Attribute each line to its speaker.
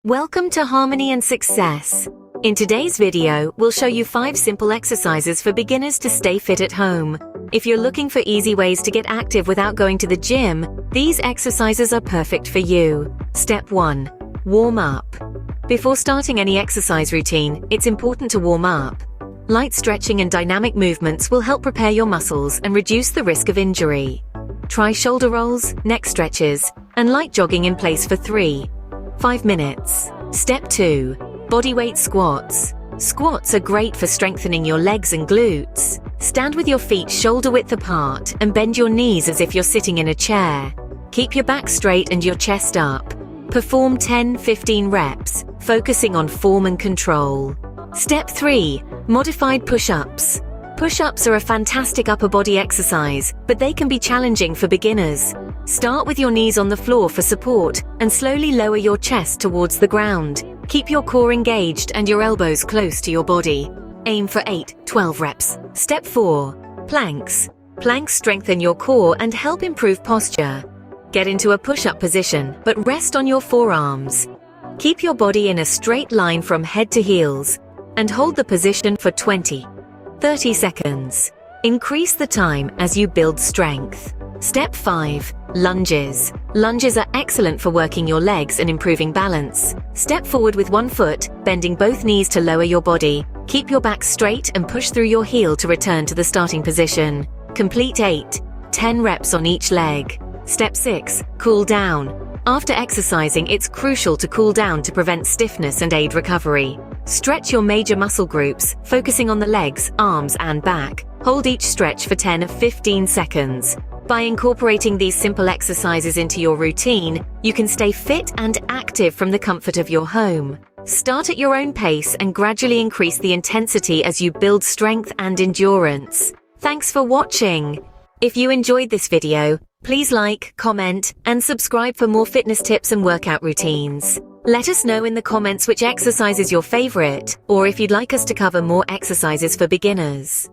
Speaker 1: Welcome to Harmony and Success. In today's video, we'll show you 5 simple exercises for beginners to stay fit at home. If you're looking for easy ways to get active without going to the gym, these exercises are perfect for you. Step 1. Warm up. Before starting any exercise routine, it's important to warm up. Light stretching and dynamic movements will help prepare your muscles and reduce the risk of injury. Try shoulder rolls, neck stretches, and light jogging in place for 3-5 minutes. Step 2. Bodyweight squats. Squats are great for strengthening your legs and glutes. Stand with your feet shoulder-width apart and bend your knees as if you're sitting in a chair. Keep your back straight and your chest up. Perform 10-15 reps, focusing on form and control. Step 3. Modified push-ups. Push-ups are a fantastic upper body exercise, but they can be challenging for beginners. Start with your knees on the floor for support and slowly lower your chest towards the ground. Keep your core engaged and your elbows close to your body. Aim for 8-12 reps. Step 4. Planks. Planks strengthen your core and help improve posture. Get into a push-up position, but rest on your forearms. Keep your body in a straight line from head to heels and hold the position for 20-30 seconds. Increase the time as you build strength. Step 5. Lunges. Lunges are excellent for working your legs and improving balance. Step forward with one foot, bending both knees to lower your body. Keep your back straight and push through your heel to return to the starting position. Complete 8-10 reps on each leg. Step 6. Cool down. After exercising, it's crucial to cool down to prevent stiffness and aid recovery. Stretch your major muscle groups, focusing on the legs, arms, and back. Hold each stretch for 10-15 seconds. By incorporating these simple exercises into your routine, you can stay fit and active from the comfort of your home. Start at your own pace and gradually increase the intensity as you build strength and endurance. Thanks for watching. If you enjoyed this video, please like, comment, and subscribe for more fitness tips and workout routines. Let us know in the comments which exercise is your favorite, or if you'd like us to cover more exercises for beginners.